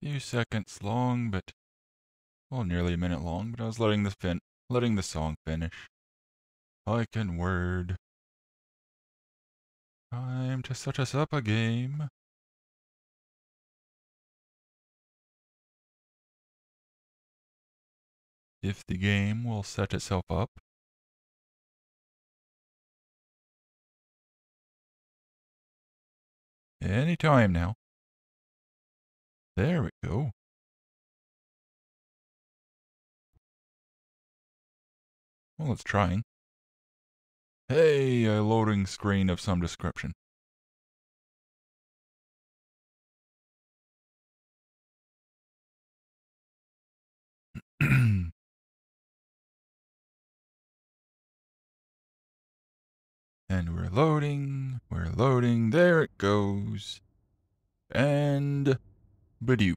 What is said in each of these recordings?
Few seconds long, but well, nearly a minute long. But I was letting the song finish. I can word. Time to set us up a game. If the game will set itself up. Any time now. There we go. Well, it's trying. Hey, a loading screen of some description. And we're loading, there it goes. And badoop.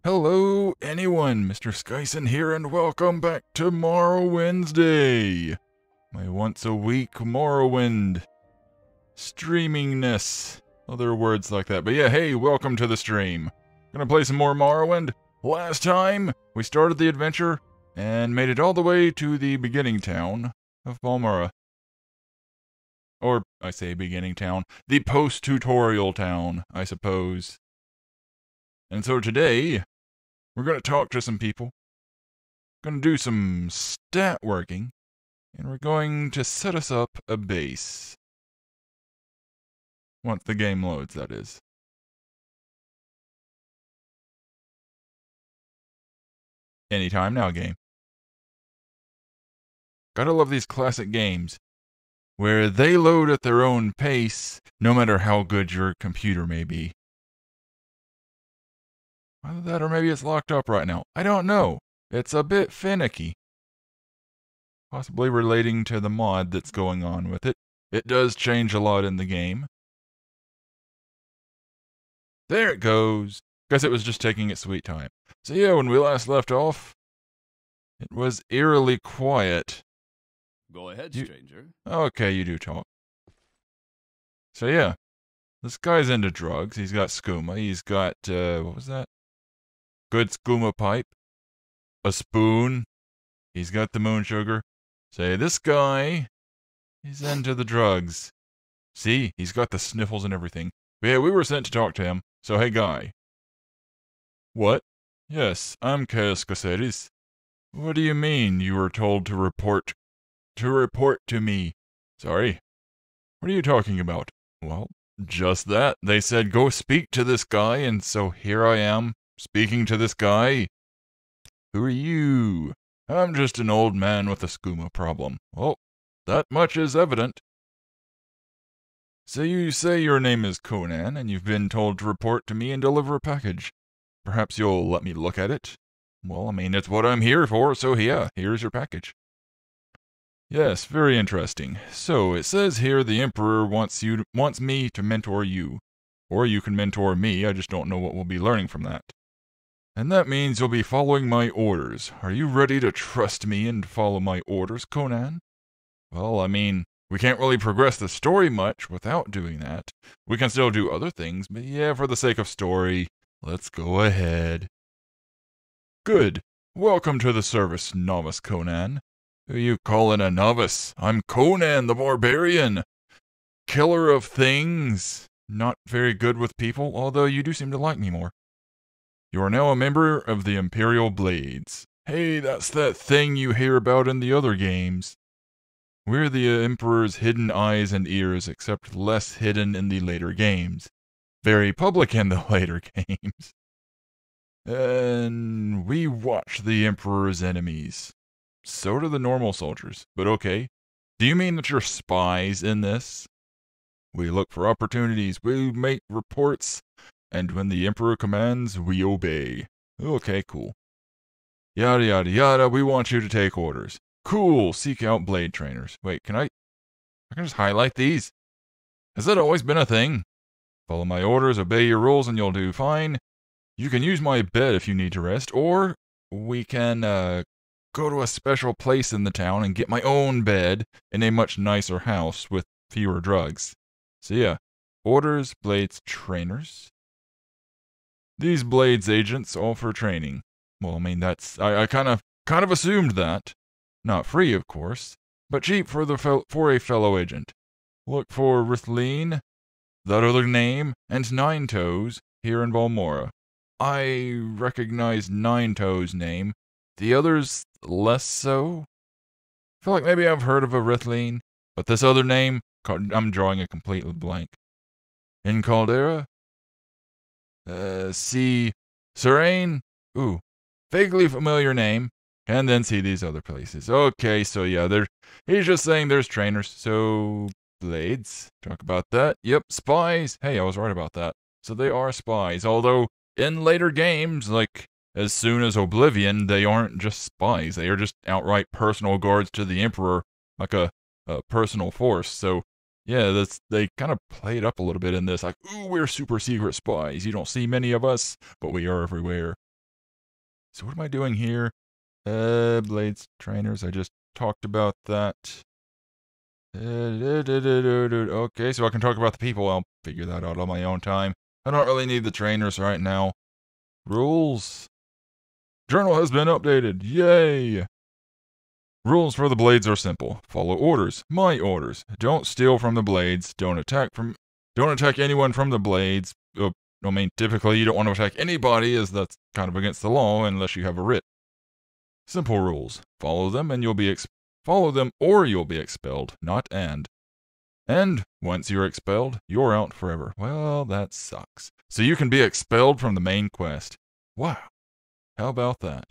Hello, anyone, Mr. Skysen here, and welcome back to Morrowinsday. My once-a-week Morrowind streamingness. Other words like that. But yeah, hey, welcome to the stream. Gonna play some more Morrowind. Last time, we started the adventure and made it all the way to the beginning town of Balmora. Or, I say beginning town, the post-tutorial town, I suppose. And so today, we're going to talk to some people, going to do some stat working, and we're going to set us up a base. Once the game loads, that is. Anytime now, game. Gotta love these classic games, where they load at their own pace, no matter how good your computer may be. Either that or maybe it's locked up right now. I don't know. It's a bit finicky. Possibly relating to the mod that's going on with it. It does change a lot in the game. There it goes. Guess it was just taking its sweet time. So yeah, when we last left off, it was eerily quiet. Go ahead, stranger. Okay, you do talk. So yeah, this guy's into drugs. He's got skooma. He's got, what was that? Good skooma pipe. A spoon. He's got the moon sugar. Say, this guy, he's into the drugs. See, he's got the sniffles and everything. But yeah, we were sent to talk to him. So hey, guy. What? Yes, I'm Chaos Caceres. What do you mean you were told to report to me? Sorry. What are you talking about? Well, just that. They said go speak to this guy, and so here I am, speaking to this guy. Who are you? I'm just an old man with a skooma problem. Well, that much is evident. So you say your name is Conan, and you've been told to report to me and deliver a package. Perhaps you'll let me look at it? Well, I mean, it's what I'm here for, so yeah, here's your package. Yes, very interesting. So, it says here the Emperor wants me to mentor you. Or you can mentor me, I just don't know what we'll be learning from that. And that means you'll be following my orders. Are you ready to trust me and follow my orders, Conan? Well, I mean, we can't really progress the story much without doing that. We can still do other things, but yeah, for the sake of story, let's go ahead. Good. Welcome to the service, Novice Conan. Who you callin' a novice? I'm Conan the Barbarian. Killer of things. Not very good with people, although you do seem to like me more. You are now a member of the Imperial Blades. Hey, that's that thing you hear about in the other games. We're the Emperor's hidden eyes and ears, except less hidden in the later games. Very public in the later games. And we watch the Emperor's enemies. So do the normal soldiers, but okay. Do you mean that you're spies in this? We look for opportunities, we make reports, and when the Emperor commands, we obey. Okay, cool. Yada yada yada, we want you to take orders. Cool, seek out blade trainers. Wait, I can just highlight these? Has that always been a thing? Follow my orders, obey your rules, and you'll do fine. You can use my bed if you need to rest, or we can, go to a special place in the town and get my own bed in a much nicer house with fewer drugs. So yeah. Orders, blades, trainers. These blades agents offer training. Well, I mean, I kind of assumed that. Not free, of course, but cheap for a fellow agent. Look for Rithleen, that other name, and Nine Toes here in Balmora. I recognize Nine Toes' name. The others less so. I feel like maybe I've heard of a Rithleen, but this other name, I'm drawing a complete blank. In Caldera? See Serene? Ooh, vaguely familiar name. And then see these other places. Okay, so yeah, he's just saying there's trainers. So, blades. Talk about that. Yep, spies. Hey, I was right about that. So they are spies. Although, in later games, like, as soon as Oblivion, they aren't just spies. They are just outright personal guards to the Emperor. Like a personal force. So, yeah, they kind of played up a little bit in this. Like, ooh, we're super secret spies. You don't see many of us, but we are everywhere. So what am I doing here? Blades, trainers, I just talked about that. Okay, so I can talk about the people. I'll figure that out on my own time. I don't really need the trainers right now. Rules. Journal has been updated. Yay! Rules for the blades are simple. Follow orders. My orders. Don't steal from the blades. Don't attack anyone from the blades. I mean, typically you don't want to attack anybody, as that's kind of against the law unless you have a writ. Simple rules. Follow them and you'll be expelled, not and. And once you're expelled, you're out forever. Well, that sucks. So you can be expelled from the main quest. Wow. How about that?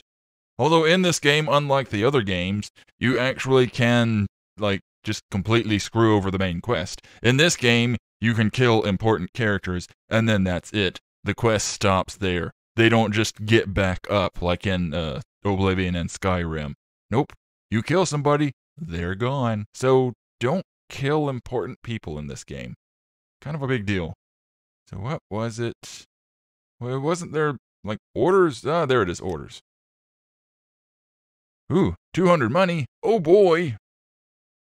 Although in this game, unlike the other games, you actually can, like, just completely screw over the main quest. In this game, you can kill important characters, and then that's it. The quest stops there. They don't just get back up like in Oblivion and Skyrim. Nope. You kill somebody, they're gone. So don't kill important people in this game. Kind of a big deal. So what was it? Well, wasn't there, like, orders? Ah, there it is, orders. Ooh, 200 money. Oh boy.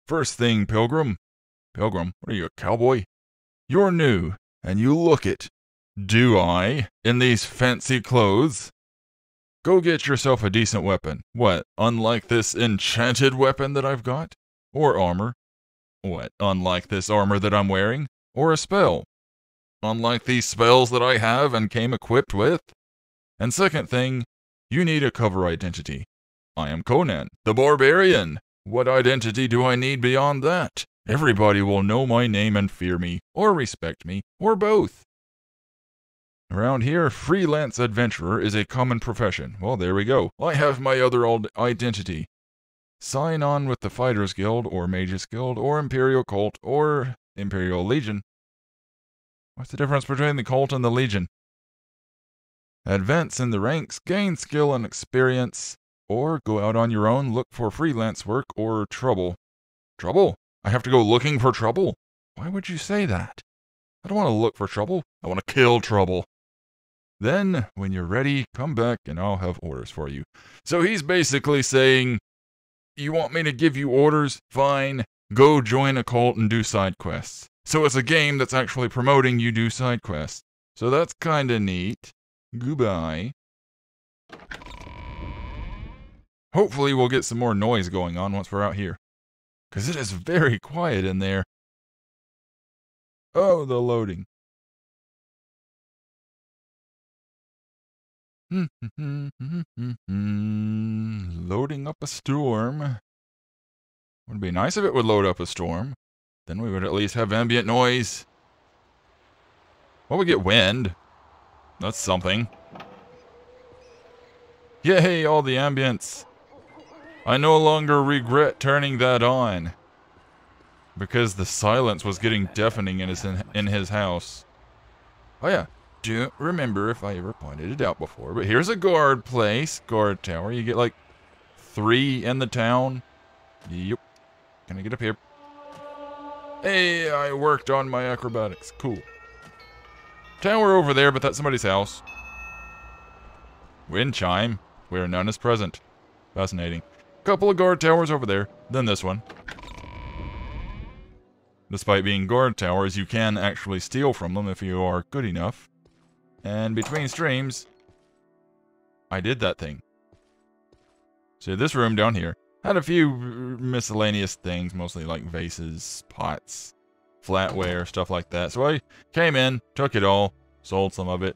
First thing, Pilgrim. Pilgrim, what are you, a cowboy? You're new, and you look it. Do I? In these fancy clothes? Go get yourself a decent weapon. What, unlike this enchanted weapon that I've got? Or armor? What, unlike this armor that I'm wearing? Or a spell? Unlike these spells that I have and came equipped with? And second thing, you need a cover identity. I am Conan, the Barbarian. What identity do I need beyond that? Everybody will know my name and fear me, or respect me, or both. Around here, freelance adventurer is a common profession. Well, there we go. I have my other identity. Sign on with the Fighters Guild, or Mages Guild, or Imperial Cult, or Imperial Legion. What's the difference between the Cult and the Legion? Advance in the ranks, gain skill and experience, or go out on your own, look for freelance work, or trouble. Trouble? I have to go looking for trouble? Why would you say that? I don't want to look for trouble. I want to kill trouble. Then, when you're ready, come back and I'll have orders for you. So he's basically saying, you want me to give you orders? Fine. Go join a cult and do side quests. So it's a game that's actually promoting you do side quests. So that's kinda neat. Goodbye. Hopefully we'll get some more noise going on once we're out here. Because it is very quiet in there. Oh, the loading. Loading up a storm. Would be nice if it would load up a storm. Then we would at least have ambient noise. Well, we get wind. That's something. Yay, all the ambience. I no longer regret turning that on. Because the silence was getting deafening in his house. Oh yeah, don't remember if I ever pointed it out before, but here's a guard place, guard tower. You get like 3 in the town. Yep. Can I get up here? Hey, I worked on my acrobatics. Cool. Tower over there, but that's somebody's house. Wind chime, where none is present. Fascinating. Couple of guard towers over there, then this one. Despite being guard towers, you can actually steal from them if you are good enough. And between streams, I did that thing. So this room down here had a few miscellaneous things, mostly like vases, pots, flatware, stuff like that. So I came in, took it all, sold some of it.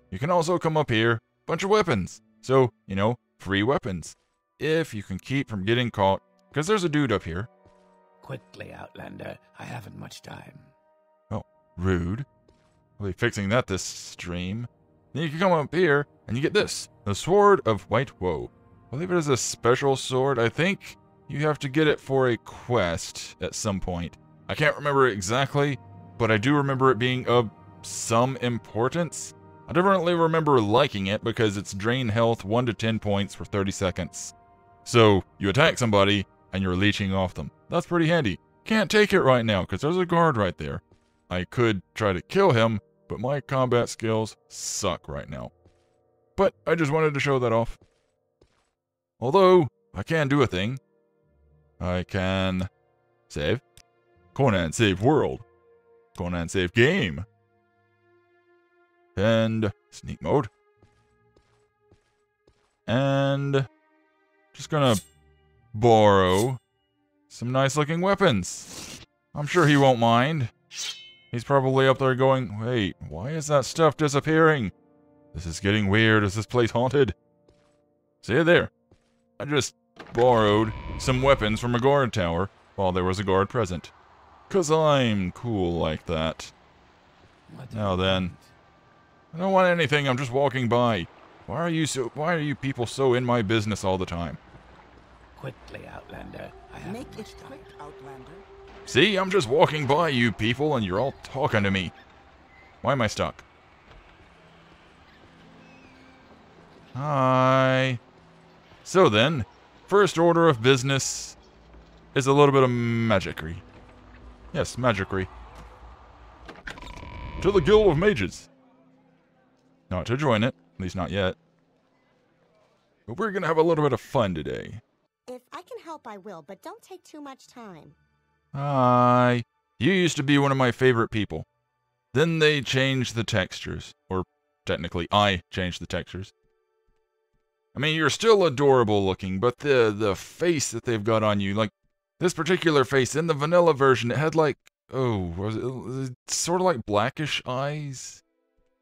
You can also come up here, bunch of weapons. So, you know, free weapons. If you can keep from getting caught, because there's a dude up here. Quickly, Outlander. I haven't much time. Oh, rude. I'll be fixing that this stream. Then you can come up here, and you get this. The Sword of White Woe. I believe it is a special sword. I think you have to get it for a quest at some point. I can't remember exactly, but I do remember it being of some importance. I definitely remember liking it because it's drain health 1 to 10 points for 30 seconds. So, you attack somebody, and you're leeching off them. That's pretty handy. Can't take it right now, because there's a guard right there. I could try to kill him, but my combat skills suck right now. But I just wanted to show that off. Although, I can do a thing. I can save. Conan save world. Conan save game. And sneak mode. And just gonna borrow some nice looking weapons. I'm sure he won't mind. He's probably up there going, wait, why is that stuff disappearing? This is getting weird. Is this place haunted? See you there. I just borrowed some weapons from a guard tower while there was a guard present. 'Cause I'm cool like that. Now then. I don't want anything, I'm just walking by. Why are you people so in my business all the time? Quickly, Outlander. I haven't Make much it time. quick, Outlander. See, I'm just walking by you people and you're all talking to me. Why am I stuck? Hi. So then, first order of business is a little bit of magicry. Yes, magicry. To the Guild of Mages. Not to join it, at least not yet. But we're gonna have a little bit of fun today. If I can help, I will, but don't take too much time. Hi. You used to be one of my favorite people. Then they changed the textures. Or, technically, I changed the textures. I mean, you're still adorable looking, but the face that they've got on you, like, this particular face, in the vanilla version, it had like, was it sort of like blackish eyes?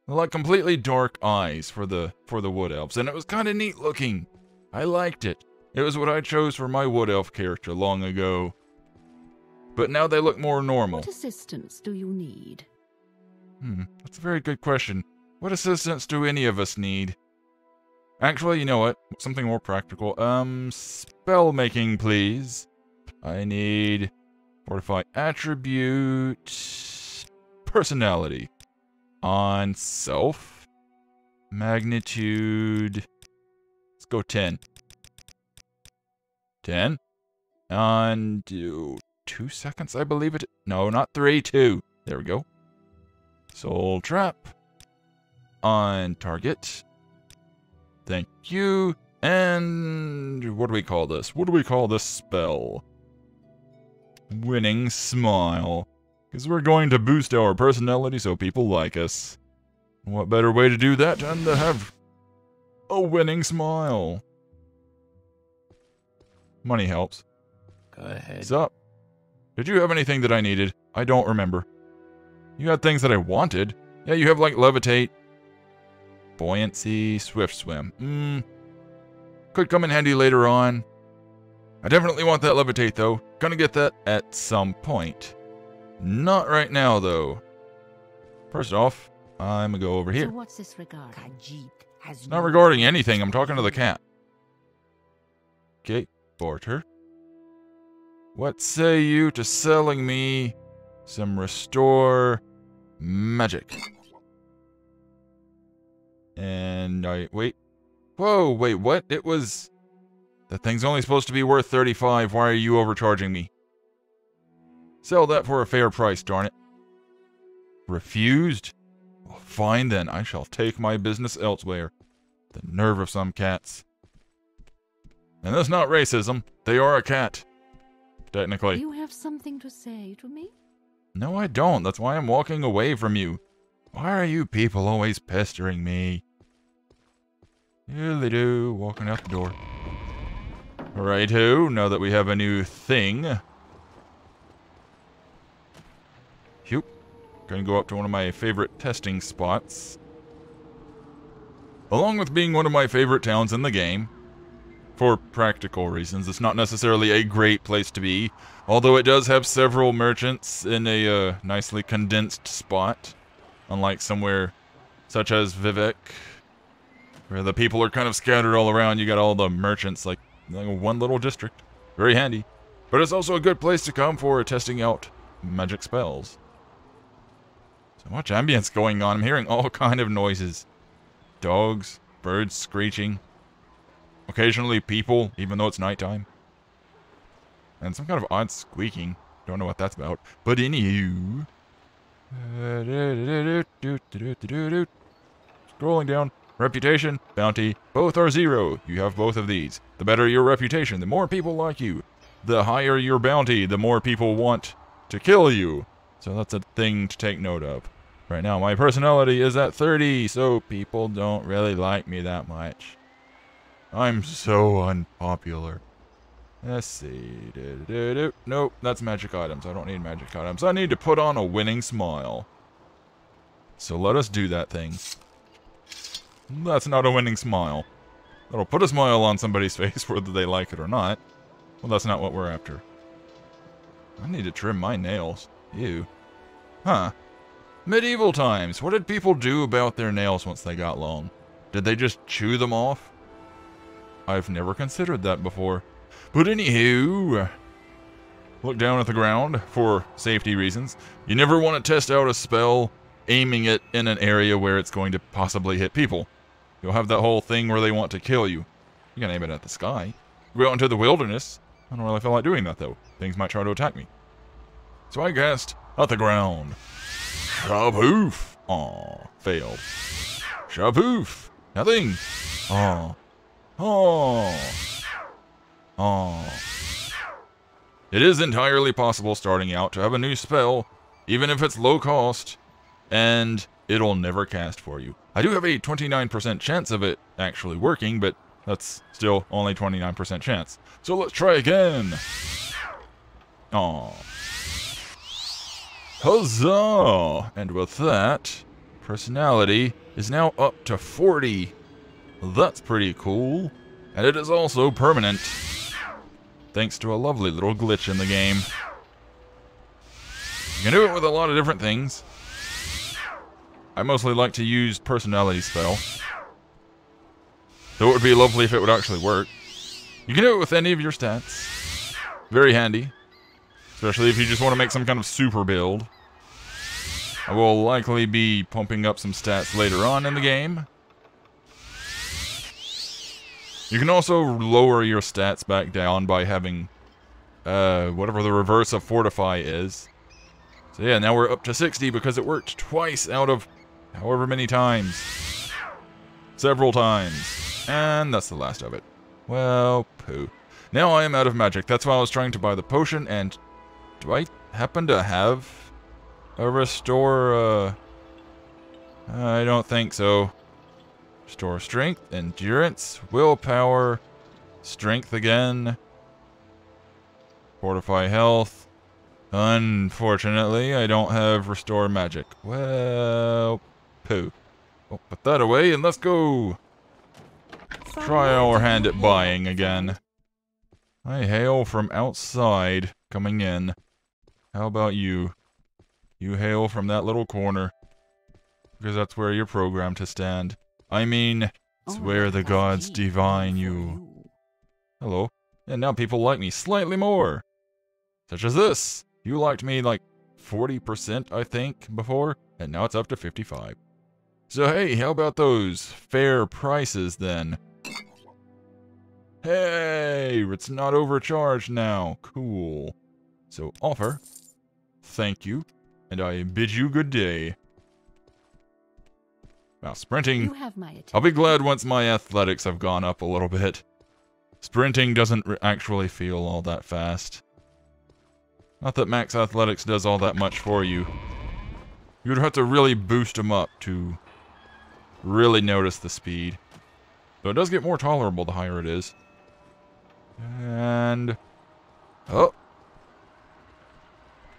Like completely dark eyes for the wood elves, and it was kind of neat looking. I liked it. It was what I chose for my wood elf character long ago. But now they look more normal. What assistance do you need? That's a very good question. What assistance do any of us need? Actually, you know what? Something more practical. Spell making, please. I need fortify attribute personality on self magnitude. Let's go 10. 10 on 2 seconds, I believe it. No, not 3, 2. There we go. Soul trap on target. Thank you. And what do we call this? What do we call this spell? Winning smile. Because we're going to boost our personality so people like us. What better way to do that than to have a winning smile? Money helps. Go ahead. What's up? Did you have anything that I needed? I don't remember. You had things that I wanted. Yeah, you have like levitate, buoyancy, swift swim. Could come in handy later on. I definitely want that levitate though. Gonna get that at some point. Not right now though. First off, I'm gonna go over here. So what's this regarding? Khajiit has It's not regarding anything, I'm talking to the cat. Okay, Porter. What say you to selling me some restore magic? And wait. Whoa, wait, what? It was... That thing's only supposed to be worth 35. Why are you overcharging me? Sell that for a fair price, darn it. Refused? Well, fine then, I shall take my business elsewhere. The nerve of some cats. And that's not racism. They are a cat. technically. You have something to say to me? No, I don't. That's why I'm walking away from you. Why are you people always pestering me? Diddly-do, walking out the door. Righto, now that we have a new thing. Phew. Gonna go up to one of my favorite testing spots. Along with being one of my favorite towns in the game. For practical reasons, it's not necessarily a great place to be. Although it does have several merchants in a nicely condensed spot. Unlike somewhere such as Vivek, where the people are kind of scattered all around. You got all the merchants, like one little district. Very handy. But it's also a good place to come for testing out magic spells. So much ambience going on. I'm hearing all kind of noises. Dogs, birds screeching. Occasionally people, even though it's nighttime. And some kind of odd squeaking. Don't know what that's about. But anywho... Scrolling down. Reputation, bounty, both are 0. You have both of these. The better your reputation, the more people like you. The higher your bounty, the more people want to kill you. So that's a thing to take note of. Right now, my personality is at 30, so people don't really like me that much. I'm so unpopular. Let's see. Nope, that's magic items. I don't need magic items. I need to put on a winning smile. So let us do that thing. That's not a winning smile. That'll put a smile on somebody's face whether they like it or not. Well, that's not what we're after. I need to trim my nails. Ew. Huh. Medieval times. What did people do about their nails once they got long? Did they just chew them off? I've never considered that before. But anywho, look down at the ground for safety reasons. You never want to test out a spell aiming it in an area where it's going to possibly hit people. You'll have that whole thing where they want to kill you. You can aim it at the sky. Go out into the wilderness. I don't really feel like doing that though. Things might try to attack me. So I cast at the ground. Shaboof. Aw, failed. Shaboof. Nothing. Aw. Oh. Oh. It is entirely possible starting out to have a new spell, even if it's low cost, and it'll never cast for you. I do have a 29% chance of it actually working, but that's still only 29% chance. So let's try again. Oh. Huzzah! And with that, personality is now up to 40. That's pretty cool. And it is also permanent, thanks to a lovely little glitch in the game. You can do it with a lot of different things. I mostly like to use personality spell, though it would be lovely if it would actually work. You can do it with any of your stats. Very handy, especially if you just want to make some kind of super build. I will likely be pumping up some stats later on in the game. You can also lower your stats back down by having whatever the reverse of Fortify is. So yeah, now we're up to 60 because it worked twice out of however many times. Several times. And that's the last of it. Well, poo. Now I am out of magic. That's why I was trying to buy the potion, and do I happen to have a restore? I don't think so. Restore strength, endurance, willpower, strength again, fortify health. Unfortunately, I don't have restore magic. Well, poo. We'll put that away and let's go. Try our hand at buying again. I hail from outside, coming in. How about you? You hail from that little corner, because that's where you're programmed to stand. I mean, it's where the gods divine you. Hello. And now people like me slightly more. Such as this. You liked me like 40%, I think, before, and now it's up to 55. So hey, how about those fair prices then? Hey, it's not overcharged now. Cool. So offer. Thank you. And I bid you good day. Now, sprinting, You have my attention. I'll be glad once my athletics have gone up a little bit. Sprinting doesn't actually feel all that fast. Not that max athletics does all that much for you. You'd have to really boost them up to really notice the speed. Though it does get more tolerable the higher it is. And... oh!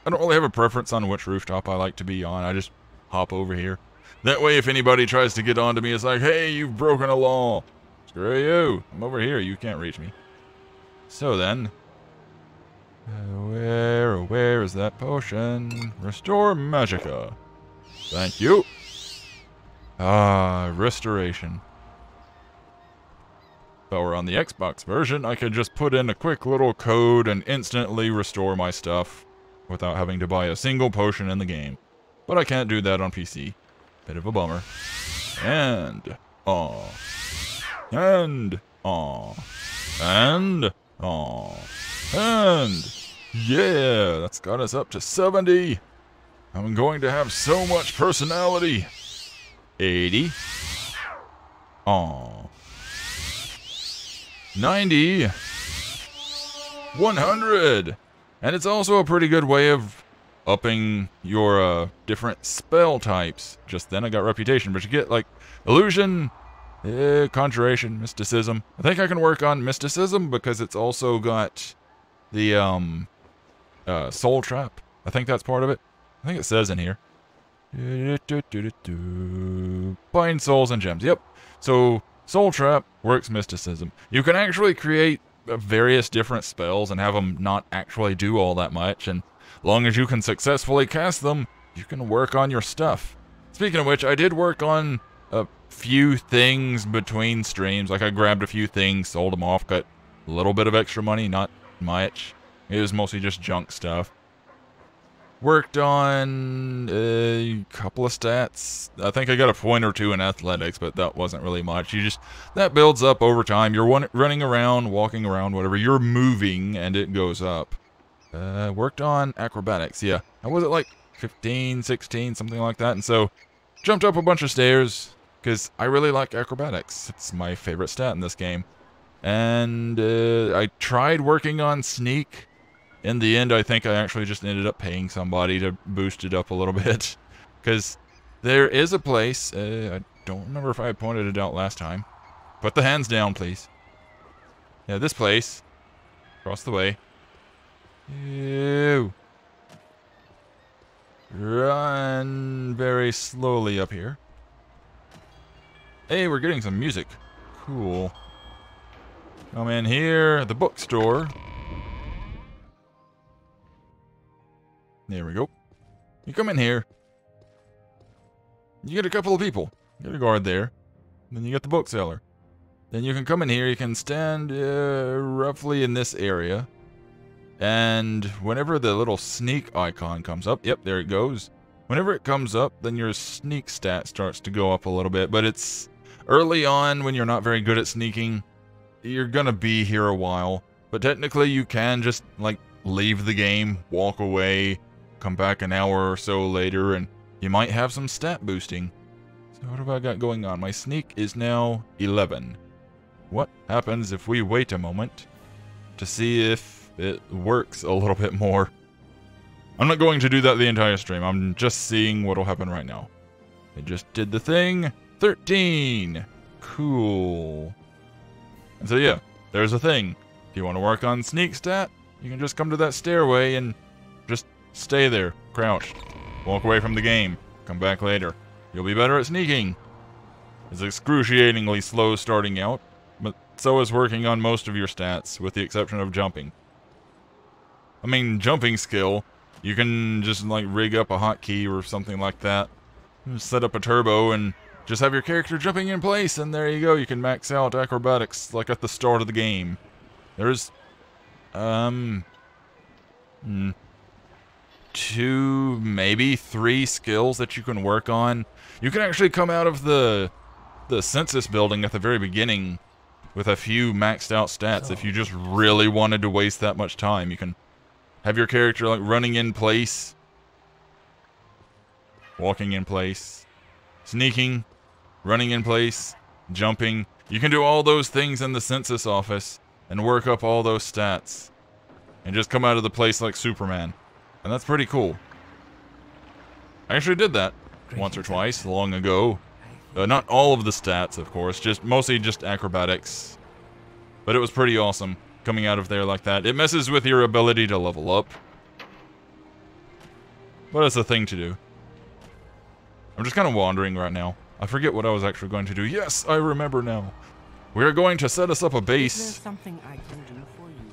I don't really have a preference on which rooftop I like to be on. I just hop over here. That way if anybody tries to get onto me, it's like, hey, you've broken a law. Screw you. I'm over here. You can't reach me. So then... where is that potion? Restore Magicka. Thank you. Ah, restoration. If I were on the Xbox version, I could just put in a quick little code and instantly restore my stuff without having to buy a single potion in the game. But I can't do that on PC. Bit of a bummer. And, aw. And, aw. And, aw. And, yeah, that's got us up to 70. I'm going to have so much personality. 80. Aw. 90. 100. And it's also a pretty good way of upping your different spell types. Just then I got reputation, but you get like illusion, conjuration, mysticism. I think I can work on mysticism because it's also got the soul trap. I think that's part of it. I think it says in here. Bind souls and gems. Yep. So soul trap works mysticism. You can actually create various different spells and have them not actually do all that much, and as long as you can successfully cast them, you can work on your stuff. Speaking of which, I did work on a few things between streams. Like I grabbed a few things, sold them off, got a little bit of extra money, not much. It was mostly just junk stuff. Worked on a couple of stats. I think I got a point or two in athletics, but that wasn't really much. That builds up over time. You're running around, walking around, whatever. You're moving, and it goes up. Worked on acrobatics, yeah. I was at like 15, 16, something like that. And so, jumped up a bunch of stairs, because I really like acrobatics. It's my favorite stat in this game. And I tried working on sneak. In the end, I think I actually just ended up paying somebody to boost it up a little bit. Because there is a place, I don't remember if I pointed it out last time. Put the hands down, please. Yeah, this place. Across the way. Ew. Run very slowly up here. Hey, we're getting some music. Cool. Come in here, the bookstore. There we go. You come in here. You get a couple of people. You get a guard there. Then you get the bookseller. Then you can come in here. You can stand roughly in this area. And whenever the little sneak icon comes up, yep, there it goes. Whenever it comes up, then your sneak stat starts to go up a little bit. But it's early on when you're not very good at sneaking. You're gonna be here a while. But technically you can just, like, leave the game, walk away, come back an hour or so later, and you might have some stat boosting. So what have I got going on? My sneak is now 11. What happens if we wait a moment to see if it works a little bit more? I'm not going to do that the entire stream. I'm just seeing what will happen right now. It just did the thing. 13. Cool. And so yeah, there's a thing. If you want to work on sneak stat, you can just come to that stairway and just stay there, crouched. Walk away from the game. Come back later. You'll be better at sneaking. It's excruciatingly slow starting out, but so is working on most of your stats, with the exception of jumping. I mean, jumping skill, you can just like rig up a hotkey or something like that. Just set up a turbo and just have your character jumping in place, and there you go. You can max out acrobatics like at the start of the game. There's, 2, maybe 3 skills that you can work on. You can actually come out of the census building at the very beginning with a few maxed out stats if you just really wanted to waste that much time. You can have your character like running in place, walking in place, sneaking, running in place, jumping. You can do all those things in the census office and work up all those stats and just come out of the place like Superman. And that's pretty cool. I actually did that once or twice, long ago. Not all of the stats, of course, mostly just acrobatics. But it was pretty awesome, coming out of there like that. It messes with your ability to level up. But it's a thing to do. I'm just kind of wandering right now. I forget what I was actually going to do. Yes, I remember now. We're going to set us up a base. Is there something I can do for you?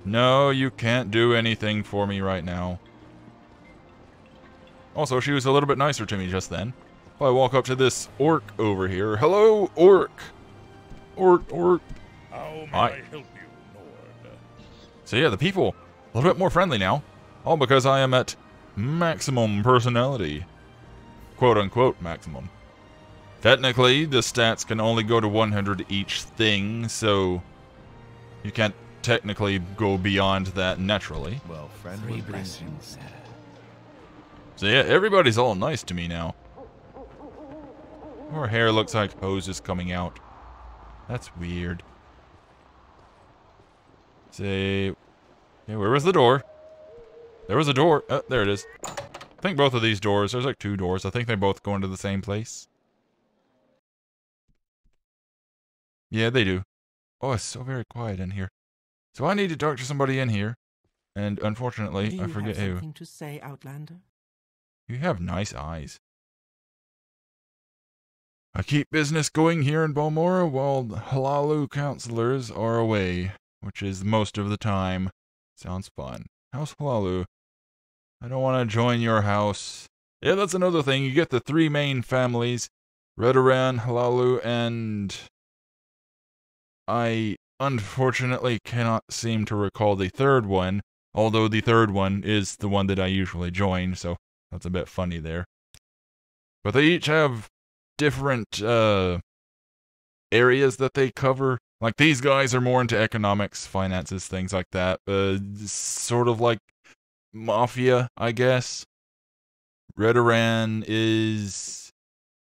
No, you can't do anything for me right now. Also, she was a little bit nicer to me just then. If I walk up to this orc over here. Hello, orc. Orc. How may Hi. I help you, Lord? So yeah, the people, a little bit more friendly now. All because I am at maximum personality. Quote unquote maximum. Technically, the stats can only go to 100 each thing, so you can't technically go beyond that naturally. Well, friend, three blessings. So yeah, everybody's all nice to me now. Her hair looks like hose is coming out. That's weird. Say, okay, where was the door? There was a door. Oh, there it is. I think both of these doors, there's like 2 doors. I think they both go into the same place. Yeah, they do. Oh, it's so very quiet in here. So I need to talk to somebody in here. And unfortunately, I forget Do you have who. something to say, Outlander? You have nice eyes. I keep business going here in Balmora while the Halalu counselors are away, which is most of the time. Sounds fun. How's Halalu? I don't want to join your house. Yeah, that's another thing. You get the 3 main families. Redoran, Halalu, and... I unfortunately cannot seem to recall the 3rd one, although the 3rd one is the one that I usually join, so that's a bit funny there. But they each have different areas that they cover. Like, these guys are more into economics, finances, things like that. Sort of like mafia, I guess. Redoran is...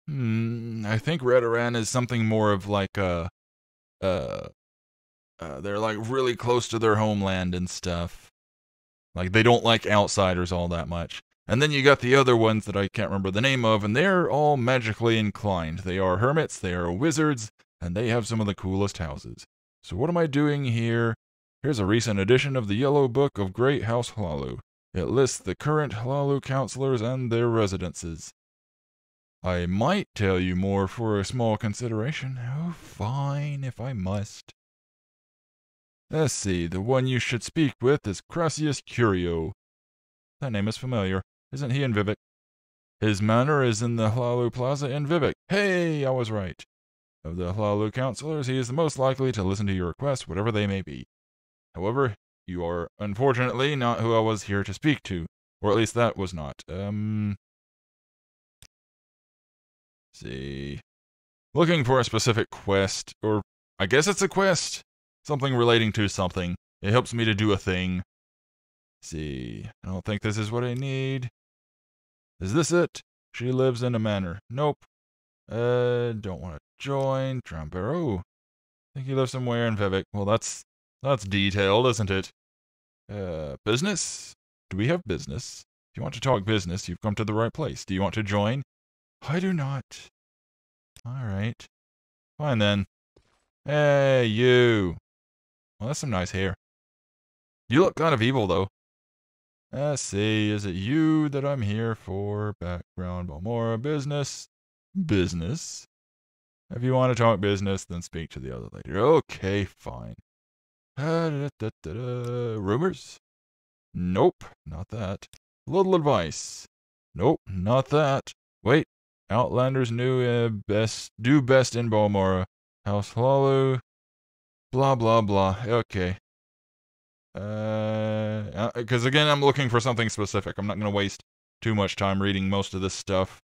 I think Redoran is something more of like a... they're like really close to their homeland and stuff. Like, they don't like outsiders all that much. And then you got the other ones that I can't remember the name of, and they're all magically inclined. They are hermits, they are wizards, and they have some of the coolest houses. So what am I doing here? Here's a recent edition of the Yellow Book of Great House Halalu. It lists the current Halalu counselors and their residences. I might tell you more for a small consideration. Oh, fine, if I must. Let's see, the one you should speak with is Crassius Curio. That name is familiar. Isn't he in Vivek? His manor is in the Halalu Plaza in Vivek. Hey, I was right. Of the Halalu counselors, he is the most likely to listen to your requests, whatever they may be. However, you are unfortunately not who I was here to speak to. Or at least that was not. See. Looking for a specific quest, or I guess it's a quest. Something relating to something. It helps me to do a thing. See. I don't think this is what I need. Is this it? She lives in a manor. Nope. Don't want to join. Trampero. Think he lives somewhere in Vivek. Well, that's detailed, isn't it? Business? Do we have business? If you want to talk business, you've come to the right place. Do you want to join? I do not. Alright. Fine then. Hey, you. Well, that's some nice hair. You look kind of evil, though. Let's see, is it you that I'm here for? Background, Balmora, business? Business? If you want to talk business, then speak to the other lady. Okay, fine. Rumors? Nope, not that. Little advice? Nope, not that. Wait, Outlanders do best in Balmora. House Halalu. Blah, blah, blah. Okay. Because again, I'm looking for something specific. I'm not going to waste too much time reading most of this stuff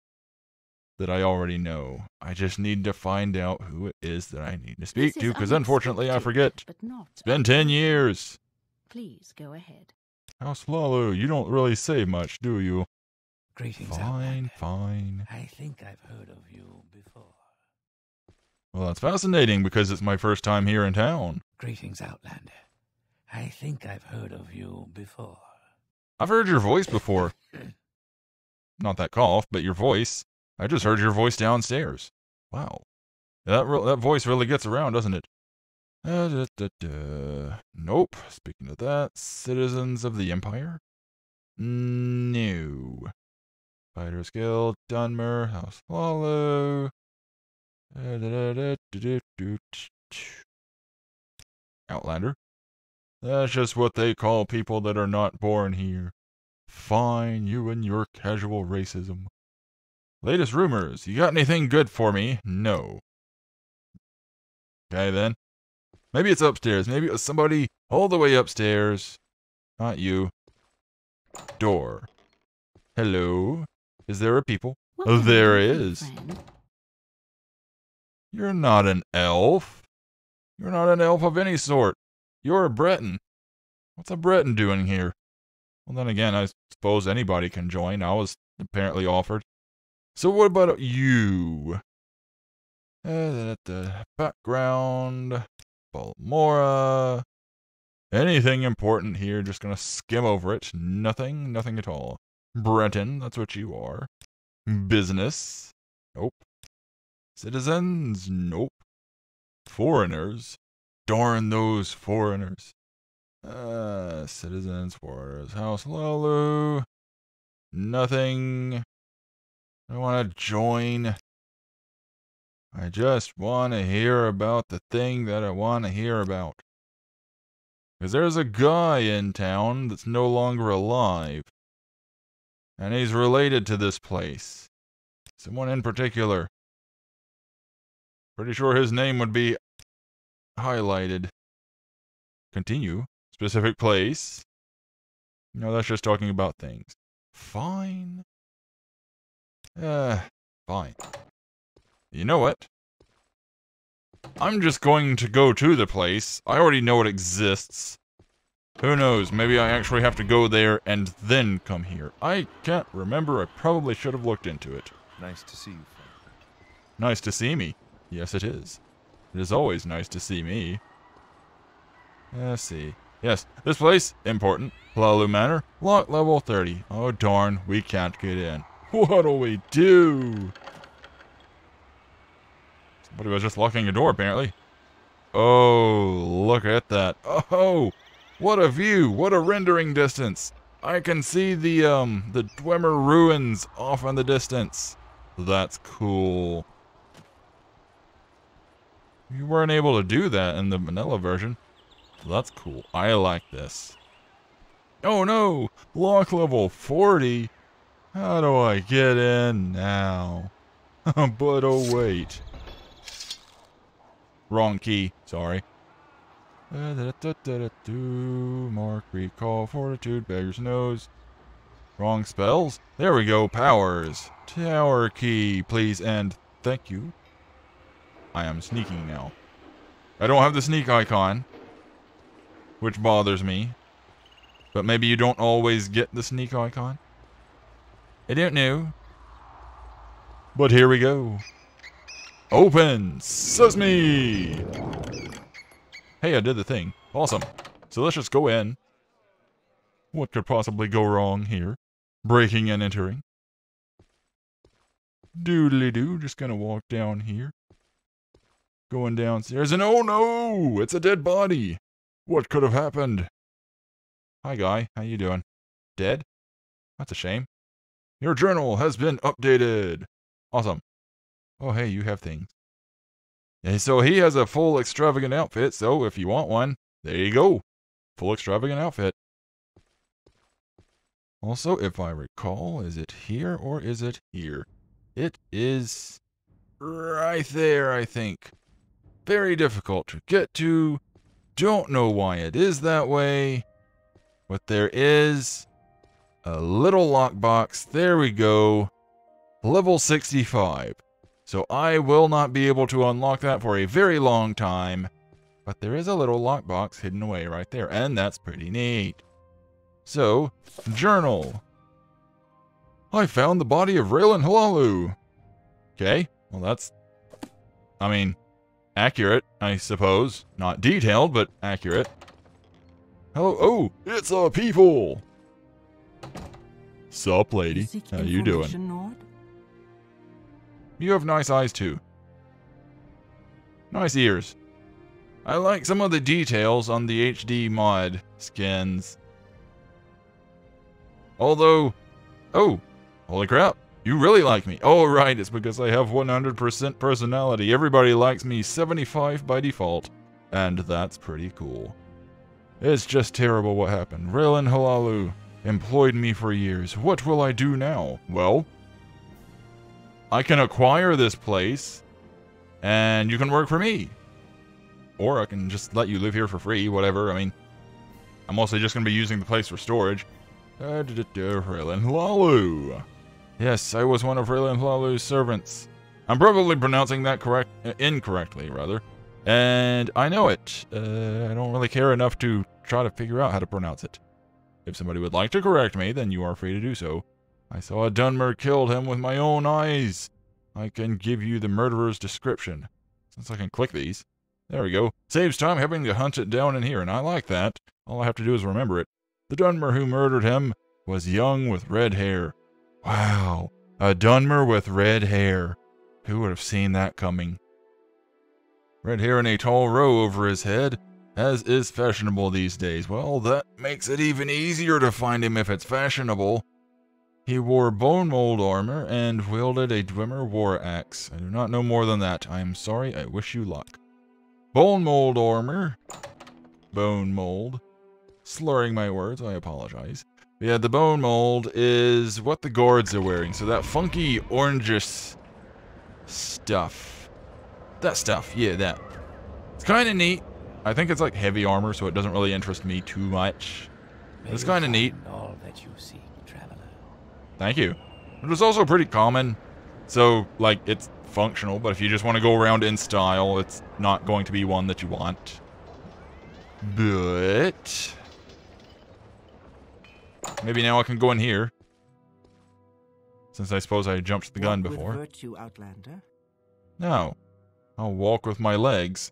that I already know. I just need to find out who it is that I need to speak to, because unfortunately I forget. But not It's been 10 years. Please go ahead. House Halalu, you don't really say much, do you? Greetings, Fine, Outlander. fine. I think I've heard of you before. Well, that's fascinating because it's my first time here in town. Greetings, Outlander. I think I've heard of you before. I've heard your voice before. Not that cough, but your voice. I just heard your voice downstairs. Wow. That voice really gets around, doesn't it? Nope. Speaking of that, citizens of the Empire? No. Fighters Guild, Dunmer, House Hollow. Outlander. That's just what they call people that are not born here. Fine, you and your casual racism. Latest rumors. You got anything good for me? No. Okay, then. Maybe it's upstairs. Maybe it was somebody all the way upstairs. Not you. Door. Hello? Is there a people? What Oh, can I there do for you, is. friend? You're not an elf. You're not an elf of any sort. You're a Breton. What's a Breton doing here? Well, then again, I suppose anybody can join. I was apparently offered. So what about you? Background. Balmora. Anything important here, just gonna skim over it. Nothing at all. Breton, that's what you are. Business. Nope. Citizens. Nope. Foreigners. Darn those foreigners. Citizens, foreigners. House Lulu. Nothing. I want to join. I just want to hear about the thing that I want to hear about. Because there's a guy in town that's no longer alive. And he's related to this place. Someone in particular. Pretty sure his name would be highlighted. Continue. Specific place. No, that's just talking about things. Fine. Fine. You know what? I'm just going to go to the place. I already know it exists. Who knows, maybe I actually have to go there and then come here. I can't remember, I probably should have looked into it. Nice to see you, friend. Nice to see me. Yes, it is. It is always nice to see me. Let's see. Yes, this place, important. Lalu Manor, lock level 30. Oh darn, we can't get in. What'll we do? Somebody was just locking a door, apparently. Oh, look at that. Oh, what a view. What a rendering distance. I can see the Dwemer ruins off in the distance. That's cool. You weren't able to do that in the vanilla version. That's cool. I like this. Oh no! Lock level 40? How do I get in now? But oh wait. Wrong key. Sorry. Mark, recall, fortitude, beggar's nose. Wrong spells? There we go. Powers. Tower key, please, and thank you. I am sneaking now. I don't have the sneak icon, which bothers me. But maybe you don't always get the sneak icon? I don't know. But here we go. Open Sesame! Hey, I did the thing. Awesome. So let's just go in. What could possibly go wrong here? Breaking and entering. Doodly-doo, just gonna walk down here. Going downstairs, and oh no! It's a dead body! What could have happened? Hi, guy. How you doing? Dead? That's a shame. Your journal has been updated. Awesome. Oh, hey, you have things. And so he has a full extravagant outfit, so if you want one, there you go. Full extravagant outfit. Also, if I recall, is it here or is it here? It is right there, I think. Very difficult to get to. Don't know why it is that way. But there is a little lockbox. There we go. Level 65. So I will not be able to unlock that for a very long time. But there is a little lockbox hidden away right there. And that's pretty neat. So, journal. I found the body of Raylan Halalu. Okay, well that's, I mean, accurate, I suppose. Not detailed, but accurate. Hello, oh, it's a people. Sup, lady? Seek How you doing? information, Nord? You have nice eyes, too. Nice ears. I like some of the details on the HD mod skins. Although... Oh, holy crap. You really like me. Oh, right, it's because I have 100% personality. Everybody likes me 75 by default. And that's pretty cool. It's just terrible what happened. Raylan Halalu employed me for years. What will I do now? Well, I can acquire this place, and you can work for me. Or I can just let you live here for free, whatever. I mean, I'm mostly just going to be using the place for storage. Raylan Halalu. Yes, I was one of Raylan Halalu's servants. I'm probably pronouncing that incorrectly, rather. And I know it. I don't really care enough to try to figure out how to pronounce it. If somebody would like to correct me, then you are free to do so. I saw a Dunmer killed him with my own eyes. I can give you the murderer's description. Since I can click these. There we go. Saves time having to hunt it down in here, and I like that. All I have to do is remember it. The Dunmer who murdered him was young with red hair. Wow, a Dunmer with red hair. Who would have seen that coming? Red hair and a tall row over his head, as is fashionable these days. Well, that makes it even easier to find him if it's fashionable. He wore bone mold armor and wielded a Dwemer war axe. I do not know more than that. I am sorry, I wish you luck. Bone mold armor. Bone mold. Slurring my words, I apologize. Yeah, the bone mold is what the guards are wearing. So that funky orangish stuff. That stuff, yeah, that. It's kind of neat. I think it's like heavy armor, so it doesn't really interest me too much. But it's kind of neat. All that you seek, traveler. Thank you. It was also pretty common. So, like, it's functional, but if you just want to go around in style, it's not going to be one that you want. But... maybe now I can go in here. Since I suppose I jumped the gun Walk before. With virtue, Outlander. No. I'll walk with my legs.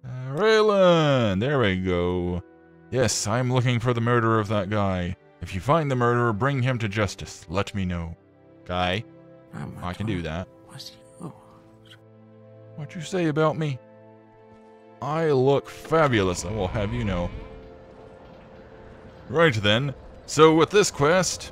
Raylan! There we go. Yes, I'm looking for the murderer of that guy. If you find the murderer, bring him to justice. Let me know. Guy, I can do that. What'd you say about me? I look fabulous, I will have you know. Right then. So with this quest,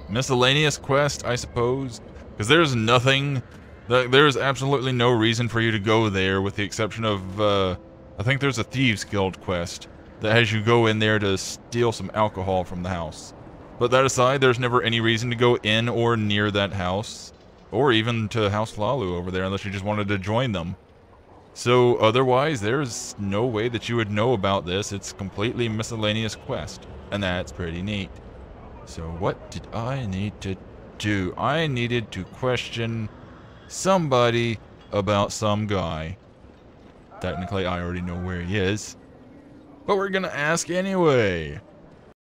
miscellaneous quest, I suppose, because there's nothing, there's absolutely no reason for you to go there with the exception of, I think there's a Thieves Guild quest that has you go in there to steal some alcohol from the house. But that aside, there's never any reason to go in or near that house, or even to House Lalu over there unless you just wanted to join them. So otherwise, there's no way that you would know about this. It's completely miscellaneous quest, and that's pretty neat. So what did I need to do? I needed to question somebody about some guy. Technically, I already know where he is, but we're gonna ask anyway.